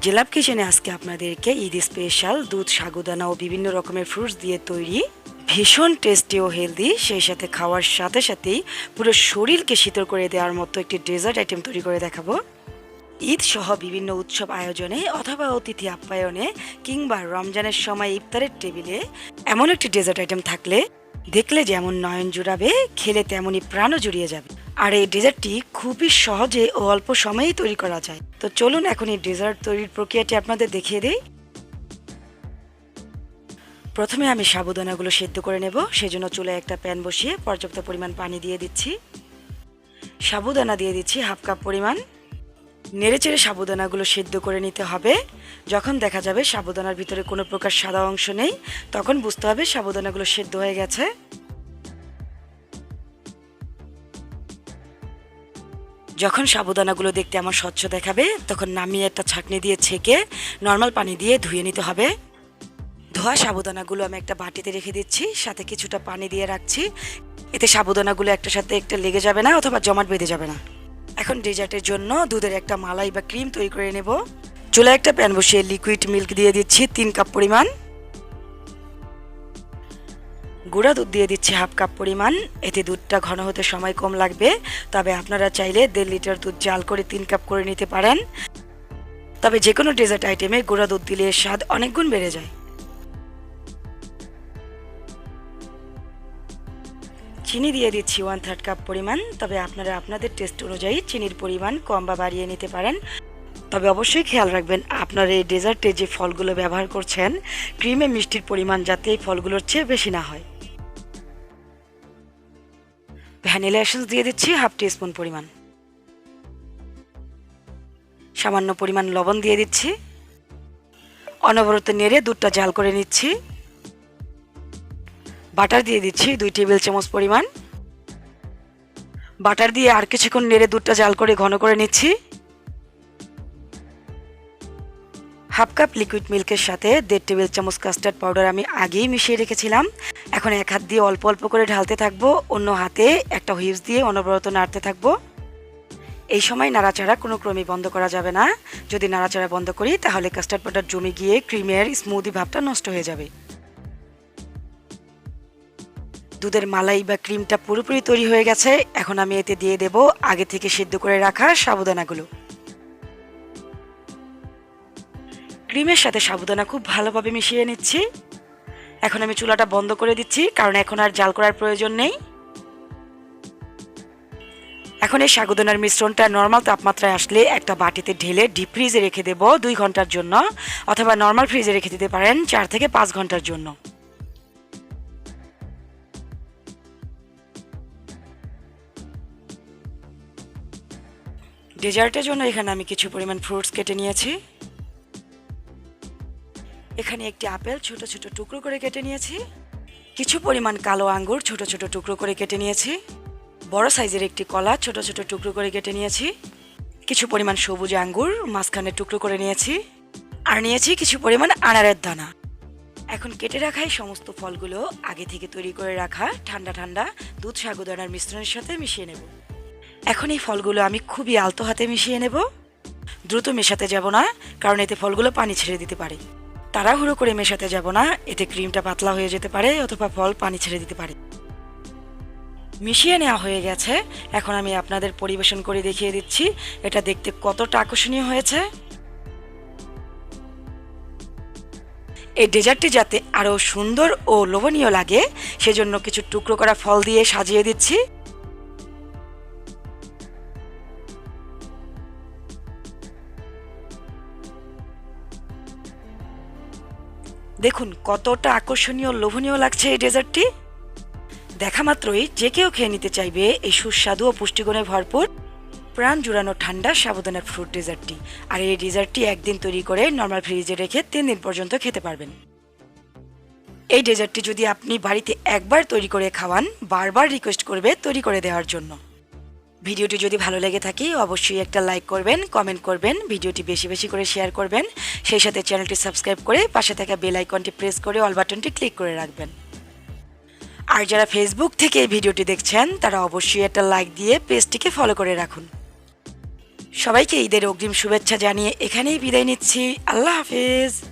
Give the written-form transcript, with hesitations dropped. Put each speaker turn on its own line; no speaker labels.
জেলাপ কিচেনে আজকে আপনাদেরকে ঈদ স্পেশাল দুধ সাগুদানা ও বিভিন্ন রকমের ফ্রুটস দিয়ে তৈরি ভীষণ টেস্টি ও হেলদি, সেই সাথে খাওয়ার সাথে সাথেই পুরো শরীরকে শীতল করে দেওয়ার মতো একটি ডেজার্ট আইটেম তৈরি করে দেখাবো। ঈদ সহ বিভিন্ন উৎসব আয়োজনে অথবা অতিথি আপ্যায়নে কিংবা রমজানের সময় ইফতারের টেবিলে এমন একটি ডেজার্ট আইটেম থাকলে দেখলে যেমন নয়ন জুড়াবে, খেলে তেমনই প্রাণও জুড়িয়ে যাবে। আর এই ডেজার্টটি খুবই সহজে ও অল্প সময়েই তৈরি করা যায়। তো চলুন এখন এই ডেজার্ট তৈরির প্রক্রিয়াটি আপনাদের দেখিয়ে দিই। প্রথমে আমি সাবুদানাগুলো সেদ্ধ করে নেব। সেজন্য চুলায় একটা প্যান বসিয়ে পর্যাপ্ত পরিমাণ পানি দিয়ে দিচ্ছি। সাবুদানা দিয়ে দিচ্ছি হাফ কাপ পরিমাণ। নেড়েচেড়ে সাবুদানাগুলো সেদ্ধ করে নিতে হবে। যখন দেখা যাবে সাবুদানার ভিতরে কোনো প্রকার সাদা অংশ নেই, তখন বুঝতে হবে সাবুদানাগুলো সেদ্ধ হয়ে গেছে। যখন সাবুদানাগুলো দেখতে আমার স্বচ্ছ দেখাবে, তখন নামিয়ে একটা ছাঁকনি দিয়ে ছেঁকে নর্মাল পানি দিয়ে ধুয়ে নিতে হবে। ধোয়া সাবুদানাগুলো আমি একটা বাটিতে রেখে দিচ্ছি, সাথে কিছুটা পানি দিয়ে রাখছি। এতে সাবুদানাগুলো একটার সাথে একটা লেগে যাবে না অথবা জমাট বেঁধে যাবে না। এখন ডেজার্টের জন্য দুধের একটা মালাই বা ক্রিম তৈরি করে নেব। চুলায় একটা প্যান বসিয়ে লিকুইড মিল্ক দিয়ে দিচ্ছি 3 কাপ পরিমাণ। গুঁড়া দুধ দিয়ে দিচ্ছি হাফ কাপ পরিমাণ। এতে দুধটা ঘন হতে সময় কম লাগবে, তবে আপনারা চাইলে 1.5 লিটার দুধ জাল করে 3 কাপ করে নিতে পারেন। তবে যে কোনো ডেজার্ট আইটেমে গুঁড়া দুধ দিলে স্বাদ অনেক গুণ বেড়ে যায়। চিনি দিয়ে দিচ্ছি 1/3 কাপ পরিমাণ। তবে আপনারা আপনাদের টেস্ট অনুযায়ী চিনির পরিমাণ কম বা বাড়িয়ে নিতে পারেন। তবে অবশ্যই খেয়াল রাখবেন আপনারা এই ডেজার্টে যে ফলগুলো ব্যবহার করছেন, ক্রিমে মিষ্টির পরিমাণ যাতে এই ফলগুলোর চেয়ে বেশি না হয়। ভ্যানিলা এসেন্স দিয়ে দিচ্ছি হাফ টিস্পুন পরিমাণ। সামান্য পরিমাণ লবণ দিয়ে দিচ্ছি। অনবরত নেড়ে দুধটা জাল করে নিচ্ছি। বাটার দিয়ে দিচ্ছি 2 টেবিল চামচ পরিমাণ। বাটার দিয়ে আর কিছুক্ষণ নেড়ে দুধটা জাল করে ঘন করে নিচ্ছি। হাফ কাপ লিকুইড মিল্কের সাথে 1.5 টেবিল চামচ কাস্টার্ড পাউডার আমি আগেই মিশিয়ে রেখেছিলাম। এখন এক হাত দিয়ে অল্প অল্প করে ঢালতে থাকবো, অন্য হাতে একটা হুইস্ক দিয়ে অনবরত নাড়তে থাকবো। এই সময় নাড়াচাড়া কোনো ক্রমেই বন্ধ করা যাবে না। যদি নাড়াচাড়া বন্ধ করি তাহলে কাস্টার্ড পাউডার জমে গিয়ে ক্রিমের স্মুদি ভাবটা নষ্ট হয়ে যাবে। দুধের মালাই বা ক্রিমটা পুরোপুরি তৈরি হয়ে গেছে। এখন আমি এতে দিয়ে দেব আগে থেকে সিদ্ধ করে রাখা সাবুদানাগুলো। ক্রিমের সাথে সাবুদানা খুব ভালোভাবে মিশিয়ে নিচ্ছি। এখন আমি চুলাটা বন্ধ করে দিচ্ছি, কারণ এখন আর জাল করার প্রয়োজন নেই। এখন এই সাবুদানার মিশ্রণটা নর্মাল তাপমাত্রায় আসলে একটা বাটিতে ঢেলে ডিপ ফ্রিজে রেখে দেব 2 ঘন্টার জন্য, অথবা নর্মাল ফ্রিজে রেখে দিতে পারেন 4 থেকে 5 ঘন্টার জন্য। ডেজার্টের জন্য এখানে আমি কিছু পরিমাণ ফ্রুটস কেটে নিয়েছি। এখানে একটি আপেল ছোট ছোট টুকরো করে কেটে নিয়েছি। কিছু পরিমাণ কালো আঙ্গুর ছোট ছোট টুকরো করে কেটে নিয়েছি। বড় সাইজের একটি কলা ছোট ছোট টুকরো করে কেটে নিয়েছি। কিছু পরিমাণ সবুজ আঙ্গুর মাঝখানে টুকরো করে নিয়েছি। আর নিয়েছি কিছু পরিমাণ আনারের দানা। এখন কেটে রাখা এই সমস্ত ফলগুলো আগে থেকে তৈরি করে রাখা ঠান্ডা ঠান্ডা দুধ সাগুদানার মিশ্রণের সাথে মিশিয়ে নেব। এখন এই ফলগুলো আমি খুবই আলতো হাতে মিশিয়ে নেব। দ্রুত মেশাতে যাব না, কারণ এতে ফলগুলো পানি ছেড়ে দিতে পারে। তাড়াহুড়ো করে মেশাতে যাব না, এতে ক্রিমটা পাতলা হয়ে যেতে পারে অথবা ফল পানি ছেড়ে দিতে পারে। মিশিয়ে নেওয়া হয়ে গেছে। এখন আমি আপনাদের পরিবেশন করে দেখিয়ে দিচ্ছি এটা দেখতে কতটা আকর্ষণীয় হয়েছে। এই ডেজার্টটি যাতে আরও সুন্দর ও লোভনীয় লাগে, সেজন্য কিছু টুকরো করা ফল দিয়ে সাজিয়ে দিচ্ছি। দেখুন কতটা আকর্ষণীয় লোভনীয় লাগছে এই ডেজার্টটি। দেখা মাত্রই যে কেউ খেয়ে নিতে চাইবে এই সুস্বাদু ও পুষ্টিগুণে ভরপুর প্রাণ জুড়ানো ঠান্ডা সাবুদানার ফ্রুট ডেজার্টটি। আর এই ডেজার্টটি একদিন তৈরি করে নর্মাল ফ্রিজে রেখে 3 দিন পর্যন্ত খেতে পারবেন। এই ডেজার্টটি যদি আপনি বাড়িতে একবার তৈরি করে খাওয়ান, বারবার রিকোয়েস্ট করবে তৈরি করে দেওয়ার জন্য। ভিডিওটি যদি ভালো লেগে থাকে অবশ্যই একটা লাইক করবেন, কমেন্ট করবেন, ভিডিওটি বেশি বেশি করে শেয়ার করবেন। সেই সাথে চ্যানেলটি সাবস্ক্রাইব করে পাশে থাকা বেল আইকনটি প্রেস করে অল বাটনটি ক্লিক করে রাখবেন। আর যারা ফেসবুক থেকে এই ভিডিওটি দেখছেন তারা অবশ্যই একটা লাইক দিয়ে পেজটিকে ফলো করে রাখুন। সবাইকে ঈদের অগ্রিম শুভেচ্ছা জানিয়ে এখানেই বিদায় নিচ্ছি। আল্লাহ হাফেজ।